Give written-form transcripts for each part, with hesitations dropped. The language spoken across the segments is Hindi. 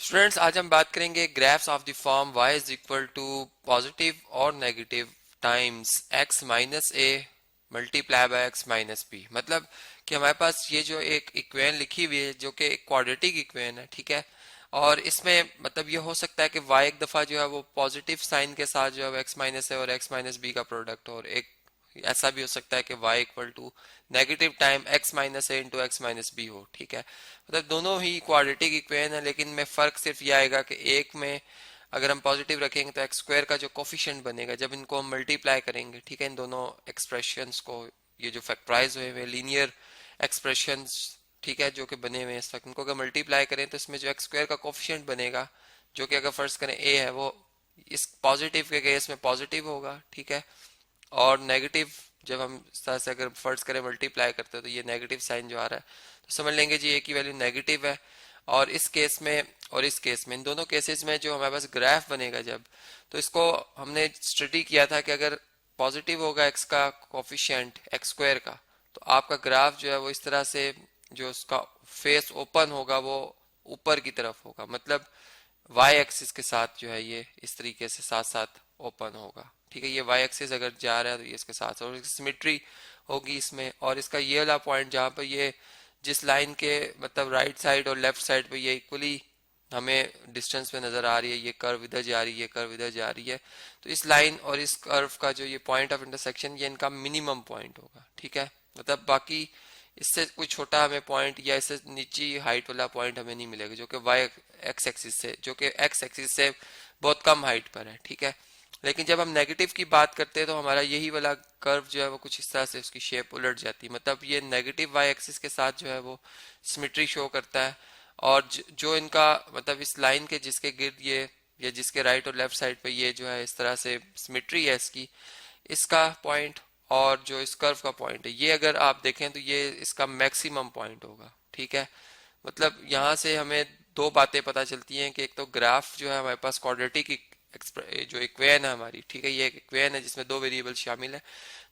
स्टूडेंट्स, आज हम बात करेंगे graphs of the form y is equal to positive और negative times x minus a multiply by x minus b. मतलब कि हमारे पास ये जो एक इक्वेशन लिखी हुई है जो कि एक क्वाड्रेटिक इक्वेशन है, ठीक है। और इसमें मतलब ये हो सकता है कि y एक दफा जो है वो पॉजिटिव साइन के साथ जो है x माइनस ए और x माइनस बी का प्रोडक्ट हो, और एक ऐसा भी हो सकता है कि y equal to negative time x minus a into x minus b हो, ठीक है। मतलब दोनों ही क्वाड्रेटिक इक्वेशन है, लेकिन में फर्क सिर्फ ये आएगा कि एक में अगर हम पॉजिटिव रखेंगे तो एक्स स्क्वायर का जो कोफिशिएंट बनेगा जब इनको हम मल्टीप्लाई करेंगे, ठीक है, इन दोनों एक्सप्रेशंस को, ये जो फैक्टराइज हुए हुए लीनियर एक्सप्रेशंस, ठीक है, जो कि बने हुए हैं इस वक्त, इनको अगर मल्टीप्लाई करें तो इसमें जो एक्स स्क्वायर का कोफिशिएंट बनेगा जो कि अगर फर्स्ट करें ए है, वो इस पॉजिटिव के केस में पॉजिटिव होगा, ठीक है। और नेगेटिव जब हम इस तरह से अगर फर्ज करें मल्टीप्लाई करते हैं तो ये नेगेटिव साइन जो आ रहा है तो समझ लेंगे जी ए की वैल्यू नेगेटिव है। और इस केस में और इस केस में, इन दोनों केसेस में जो हमारे पास ग्राफ बनेगा जब, तो इसको हमने स्टडी किया था कि अगर पॉजिटिव होगा एक्स का कोफिशिएंट एक्स स्क्वायर का, तो आपका ग्राफ जो है वो इस तरह से जो उसका फेस ओपन होगा वो ऊपर की तरफ होगा। मतलब वाई एक्सिस के साथ जो है ये इस तरीके से साथ साथ ओपन होगा, ठीक है। ये वाई एक्सिस अगर जा रहा है तो ये इसके साथ, और सिमेट्री होगी इसमें। और इसका ये वाला पॉइंट जहाँ पर ये जिस लाइन के मतलब राइट साइड और लेफ्ट साइड पे ये इक्वली हमें डिस्टेंस में नजर आ रही है, ये कर्व इधर जा रही है, ये कर्व इधर जा रही है, तो इस लाइन और इस कर्व का जो ये पॉइंट ऑफ इंटरसेक्शन ये इनका मिनिमम पॉइंट होगा, ठीक है। मतलब बाकी इससे कोई छोटा हमें पॉइंट या इससे नीची हाइट वाला पॉइंट हमें नहीं मिलेगा जो कि वाई एक्स एक्सिस से, जो कि एक्स एक्सिस से बहुत कम हाइट पर है, ठीक है। लेकिन जब हम नेगेटिव की बात करते हैं तो हमारा यही वाला कर्व जो है वो कुछ इस तरह से उसकी शेप उलट जाती है। मतलब ये नेगेटिव वाई एक्सिस के साथ जो है वो सिमेट्री शो करता है। और जो इनका मतलब इस लाइन के जिसके गिर्द ये या जिसके राइट और लेफ्ट साइड पे ये जो है इस तरह से सिमेट्री है इसकी, इसका पॉइंट और जो इस कर्व का पॉइंट है, ये अगर आप देखें तो ये इसका मैक्सिमम पॉइंट होगा, ठीक है। मतलब यहाँ से हमें दो बातें पता चलती हैं कि एक तो ग्राफ जो है हमारे पास क्वाड्रेटिक जो इक्वेशन है हमारी, ठीक है, ये एक इक्वेशन है जिसमें दो वेरिएबल शामिल है,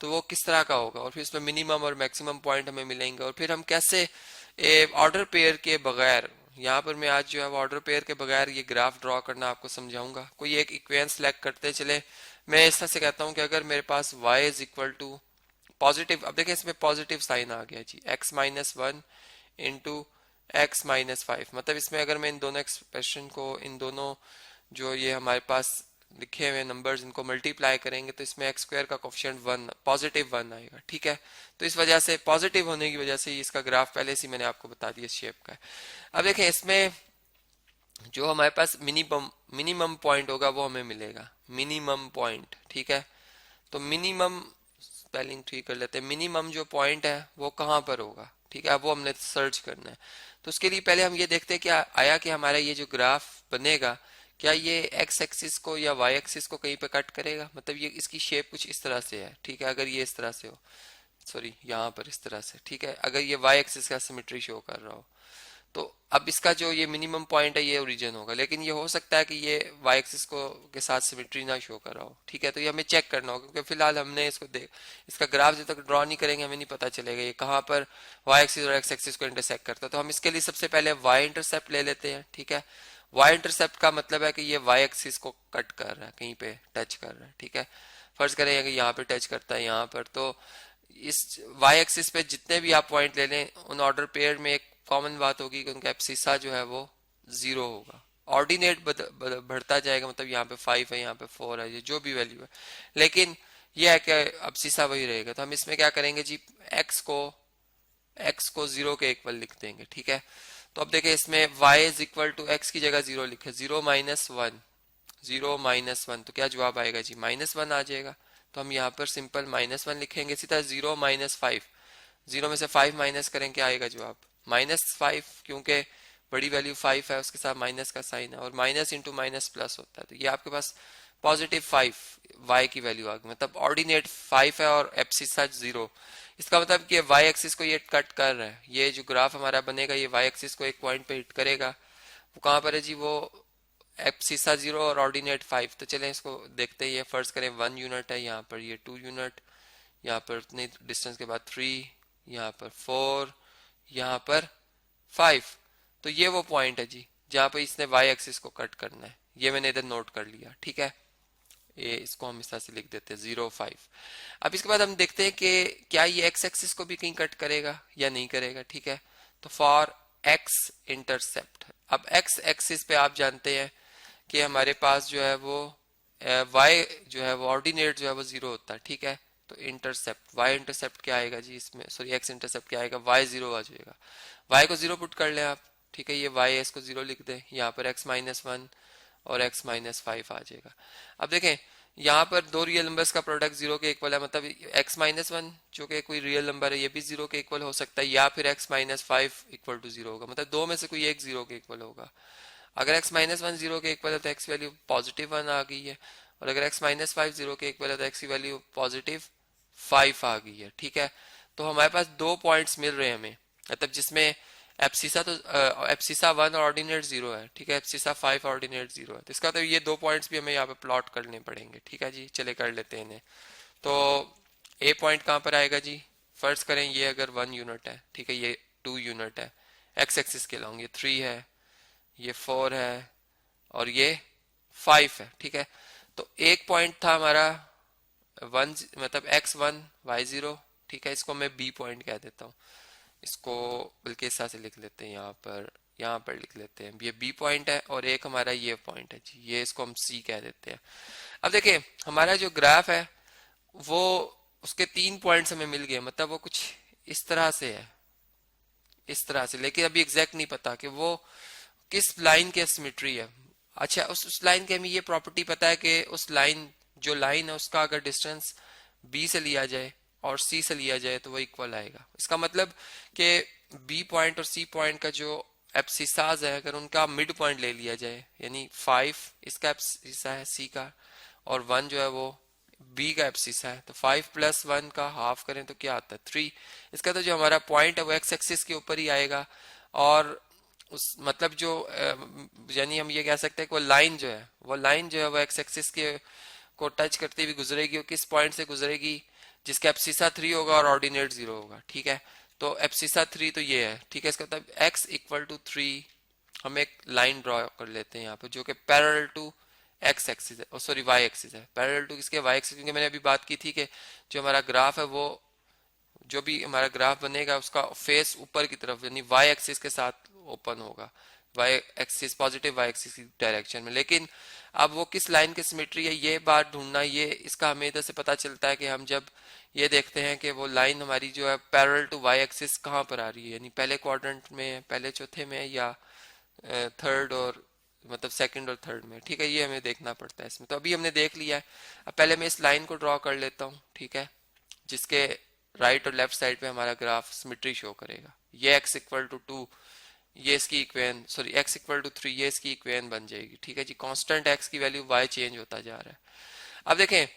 तो वो किस तरह का होगा, और फिर इसमें मिनिमम और मैक्सिमम पॉइंट हमें मिलेंगे। और फिर हम कैसे ऑर्डर पेयर के बगैर, यहाँ पर मैं आज जो है ऑर्डर पेयर के बगैर ये ग्राफ ड्रॉ करना आपको समझाऊंगा। कोई एक इक्वेशन सेलेक्ट करते चले, मैं इस तरह से कहता हूँ कि अगर मेरे पास y is equal to positive, अब देखिए इसमें पॉजिटिव साइन आ गया जी, x minus one into x minus five. मतलब इसमें अगर मैं इन दोनों एक्सप्रेशन को, इन दोनों जो ये हमारे पास लिखे हुए नंबर्स, इनको मल्टीप्लाई करेंगे तो इसमें एक्स स्क्वायर का कोफिशिएंट वन, पॉजिटिव वन आएगा, ठीक है। तो इस वजह से पॉजिटिव होने की वजह से इसका ग्राफ पहले से मैंने आपको बता दिया शेप का है। अब देखें इसमें जो हमारे पास मिनिमम मिनिमम पॉइंट होगा वो हमें मिलेगा, मिनिमम पॉइंट, ठीक है। तो मिनिमम, स्पेलिंग ठीक कर लेते हैं, मिनिमम जो पॉइंट है वो कहाँ पर होगा, ठीक है, अब वो हमने सर्च करना है। तो उसके लिए पहले हम ये देखते हैं क्या आया कि हमारा ये जो ग्राफ बनेगा क्या ये एक्स एक्सिस को या वाई एक्सिस को कहीं पे कट करेगा। मतलब ये इसकी शेप कुछ इस तरह से है, ठीक है, अगर ये इस तरह से हो, सॉरी यहाँ पर इस तरह से, ठीक है, अगर ये वाई एक्सिस का सिमेट्री शो कर रहा हो तो अब इसका जो ये मिनिमम पॉइंट है ये ओरिजिन होगा। लेकिन ये हो सकता है कि ये वाई एक्सिस को के साथ सिमेट्री ना शो कर रहा हो, ठीक है। तो ये हमें चेक करना होगा क्योंकि फिलहाल हमने इसको देख, इसका ग्राफ जब तक ड्रॉ नहीं करेंगे हमें नहीं पता चलेगा ये कहाँ पर वाई एक्सिस और एक्स एक्सिस को इंटरसेक्ट करता है। तो हम इसके लिए सबसे पहले वाई इंटरसेप्ट ले लेते हैं, ठीक है। वाई इंटरसेप्ट का मतलब है कि ये वाई एक्सिस को कट कर रहा है, कहीं पे टच कर रहा है, ठीक है। फर्ज करें कि यहाँ पे टच करता है यहाँ पर, तो इस वाई एक्सिस पे जितने भी आप पॉइंट ले लें उन ऑर्डर पेयर में एक कॉमन बात होगी कि उनका एब्सिसा जो है वो जीरो होगा। ऑर्डिनेट बढ़ता जाएगा, मतलब यहाँ पे फाइव है, यहाँ पे फोर है, ये जो भी वैल्यू है, लेकिन ये है कि एब्सिसा वही रहेगा। तो हम इसमें क्या करेंगे जी, एक्स को जीरो के इक्वल लिख देंगे, ठीक है। तो अब देखिए इसमें y is equal to x की जगह जीरो लिखे, zero minus one, zero minus one, तो क्या जवाब आएगा जी, माइनस वन आ जाएगा। तो हम यहाँ पर सिंपल माइनस वन लिखेंगे। इसी तरह जीरो माइनस फाइव, जीरो में से फाइव माइनस करें क्या आएगा जवाब, माइनस फाइव, क्योंकि बड़ी वैल्यू फाइव है उसके साथ माइनस का साइन है, और माइनस इंटू माइनस प्लस होता है, तो ये आपके पास पॉजिटिव फाइव वाई की वैल्यू आ गई। मतलब ऑर्डिनेट फाइव है और एब्सिसा जीरो। इसका मतलब कि वाई एक्सिस को ये कट कर रहा है, ये जो ग्राफ हमारा बनेगा ये वाई एक्सिस को एक पॉइंट पे हिट करेगा। वो कहाँ पर है जी, वो एब्सिसा जीरो और ऑर्डिनेट फाइव। तो चलें इसको देखते हैं, ये फर्ज करें वन यूनिट है, यहाँ पर ये टू यूनिट, यहाँ पर उतनी डिस्टेंस के बाद थ्री, यहाँ पर फोर, यहाँ पर फाइव। तो ये वो पॉइंट है जी, जहाँ पे इसने वाई एक्सिस को कट करना है। ये मैंने इधर नोट कर लिया, ठीक है। ये इसको हम इस तरह से लिख देते हैं 0, 5। अब इसके बाद हम देखते हैं कि क्या ये एक्स एक्सिस को भी कहीं कट करेगा या नहीं करेगा, ठीक है। तो फॉर एक्स इंटरसेप्ट, अब एक्स एक्सिस पे आप जानते हैं कि हमारे पास जो है वो वाई जो है वो ऑर्डिनेट जो है वो 0 होता है, ठीक है। तो इंटरसेप्ट वाई इंटरसेप्ट क्या आएगा जी इसमें, सॉरी एक्स इंटरसेप्ट क्या आएगा, वाई 0 आ जाएगा। वाई को 0 पुट कर लें आप, ठीक है। ये वाई है, इसको 0 लिख दें, यहाँ पर x-1 और x-5 आ जाएगा। अब देखें यहाँ पर दो रियल नंबर्स का प्रोडक्ट 0 के इक्वल है, मतलब x-1 जो कि कोई रियल नंबर है ये भी 0 के इक्वल हो सकता है, या फिर x-5 इक्वल टू 0 होगा, मतलब दो में से कोई एक 0 के इक्वल होगा। अगर x-1 0 के इक्वल है तो x वैल्यू +1 आ गई है, और अगर x-5 0 के इक्वल है तो x की वैल्यू +5 आ गई है, ठीक है। तो हमारे पास दो पॉइंट्स मिल रहे हैं हमें, मतलब जिसमें एप्सिसा तो एप्सिसा 1 और ऑर्डिनेट 0 है, ठीक है। एप्सिसा 5 ऑर्डिनेट 0 है, तो इसका तो ये दो पॉइंट्स भी हमें यहाँ पे प्लॉट करने पड़ेंगे, ठीक है जी। चले कर लेते हैं इन्हें। तो ए पॉइंट कहाँ पर आएगा जी, फर्ज करें ये अगर 1 यूनिट है, ठीक है, ये 2 यूनिट है, एक्स एक्सिस के लॉन्ग ये 3 है, ये 4 है, और ये 5 है, ठीक है। तो एक पॉइंट था हमारा 1, मतलब x1 y0, ठीक है। इसको मैं बी पॉइंट कह देता हूँ, इसको बल्कि इस तरह से लिख लेते हैं, यहाँ पर लिख लेते हैं, ये बी पॉइंट है, और एक हमारा ये पॉइंट है जी, ये इसको हम सी कह देते हैं। अब देखिए हमारा जो ग्राफ है वो उसके 3 पॉइंट्स हमें मिल गए, मतलब वो कुछ इस तरह से है, इस तरह से, लेकिन अभी एग्जैक्ट नहीं पता कि वो किस लाइन की सिमेट्री है। अच्छा, उस लाइन की हमें ये प्रॉपर्टी पता है कि उस लाइन जो लाइन है उसका अगर डिस्टेंस बी से लिया जाए और सी से लिया जाए तो वो इक्वल आएगा। इसका मतलब कि बी पॉइंट और सी पॉइंट का जो एप्सिसाज है अगर उनका मिड पॉइंट ले लिया जाए, यानी 5 इसका एप्सिसा है सी का, और 1 जो है वो बी का एप्सिसा है, तो 5 + 1 का हाफ करें तो क्या आता है 3। इसका तो जो हमारा पॉइंट है वो एक्स एक्सिस के ऊपर ही आएगा, और उस मतलब जो यानी हम ये कह सकते हैं कि वो लाइन जो है वो एक्स एक्सिस के को टच करते हुए गुजरेगी, और किस पॉइंट से गुजरेगी, जिसका एप्सिसा 3 होगा और ऑर्डिनेट 0 होगा, ठीक है। तो एप्सिसा 3 तो ये है, ठीक है। इसका मतलब x = 3 हम एक लाइन ड्रॉ कर लेते हैं यहाँ पे जो कि पैरेलल टू एक्स एक्सिस है, सॉरी वाई एक्सिस है, पैरेलल टू किसके, वाई एक्सिस, क्योंकि मैंने अभी बात की थी कि जो हमारा ग्राफ है वो जो भी हमारा ग्राफ बनेगा उसका फेस ऊपर की तरफ यानी वाई एक्सिस के साथ ओपन होगा, y axis positive y axis की डायरेक्शन में। लेकिन अब वो किस लाइन की सिमेट्री है ये बात ढूंढना, ये इसका हमें इधर से पता चलता है कि हम जब ये देखते हैं कि वो लाइन हमारी जो है पैरेलल टू वाई एक्सिस कहाँ पर आ रही है, यानी पहले क्वाड्रेंट में, पहले चौथे में, या थर्ड और मतलब सेकंड और थर्ड में, ठीक है। ये हमें देखना पड़ता है इसमें। तो अभी हमने देख लिया है, अब पहले मैं इस लाइन को ड्रॉ कर लेता हूँ, ठीक है, जिसके राइट और लेफ्ट साइड पे हमारा ग्राफ सिमेट्री शो करेगा। ये x = 2 ये इसकी इक्वेशन, सॉरी x = 3 ये इसकी इक्वेशन बन जाएगी, ठीक है जी। कांस्टेंट x की वैल्यू y चेंज होता जा रहा है। अब देखें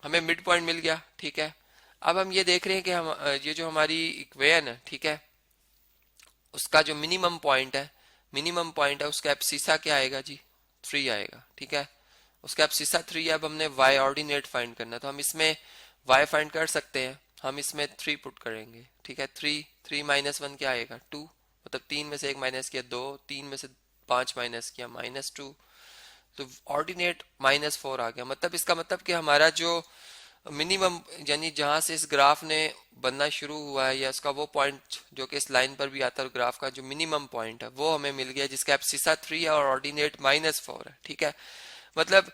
हमें मिड पॉइंट मिल गया, ठीक है। अब हम ये देख रहे हैं कि हम ये जो हमारी इक्वेशन है, ठीक है, उसका जो मिनिमम पॉइंट है उसका एब्सिसा क्या आएगा जी, 3 आएगा, ठीक है। उसका एब्सिसा 3 है। अब हमने y ऑर्डिनेट फाइंड करना, तो हम इसमें y फाइंड कर सकते हैं, हम इसमें 3 पुट करेंगे, ठीक है। 3 - 1 क्या आएगा 2, मतलब 3 में से 1 माइनस किया 2, 3 में से 5 माइनस किया -2, तो ऑर्डिनेट -4 आ गया। मतलब इसका मतलब कि हमारा जो मिनिमम यानी जहां से इस ग्राफ ने बनना शुरू हुआ है या इसका वो पॉइंट जो कि इस लाइन पर भी आता है ग्राफ का जो मिनिमम पॉइंट है वो हमें मिल गया, जिसका एब्सिसा 3 है और ऑर्डिनेट -4 है, ठीक है। मतलब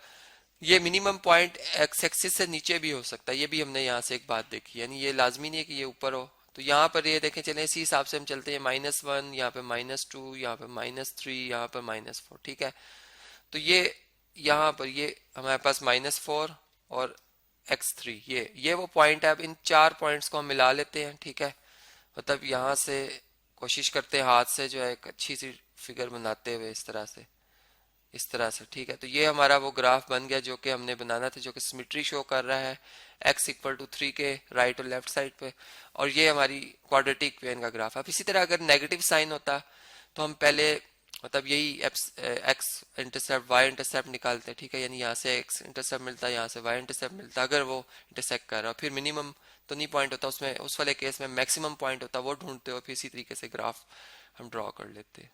ये मिनिमम पॉइंट एक्स एक्सिस से नीचे भी हो सकता है, ये भी हमने यहाँ से एक बात देखी, यानी ये लाजमी नहीं है कि ये ऊपर हो। तो यहाँ पर ये देखें चलें इसी हिसाब से हम चलते हैं, -1 यहाँ पे -2 यहाँ पे -3 यहाँ पे -4, ठीक है। तो ये यहाँ पर ये हमारे पास -4 और x3 ये वो पॉइंट है। अब इन 4 पॉइंट्स को हम मिला लेते हैं, ठीक है। मतलब यहाँ से कोशिश करते हैं हाथ से जो है एक अच्छी सी फिगर बनाते हुए इस तरह से, ठीक है। तो ये हमारा वो ग्राफ बन गया जो कि हमने बनाना था, जो कि सिमेट्री शो कर रहा है x = 3 के राइट और लेफ्ट साइड पे, और ये हमारी क्वाड्रेटिक इक्वेशन का ग्राफ। अब इसी तरह अगर नेगेटिव साइन होता तो हम पहले मतलब यही एक्स इंटरसेप्ट वाई इंटरसेप्ट निकालते, ठीक है। यानी यहाँ से एक्स इंटरसेप्ट मिलता है, यहाँ से वाई इंटरसेप्ट मिलता, अगर वो इंटरसेक्ट कर रहा है, फिर मिनिमम तो नहीं पॉइंट होता उसमें, उस वाले केस में मैक्सिमम पॉइंट होता, वो ढूंढते हो, फिर इसी तरीके से ग्राफ हम ड्रॉ कर लेते हैं।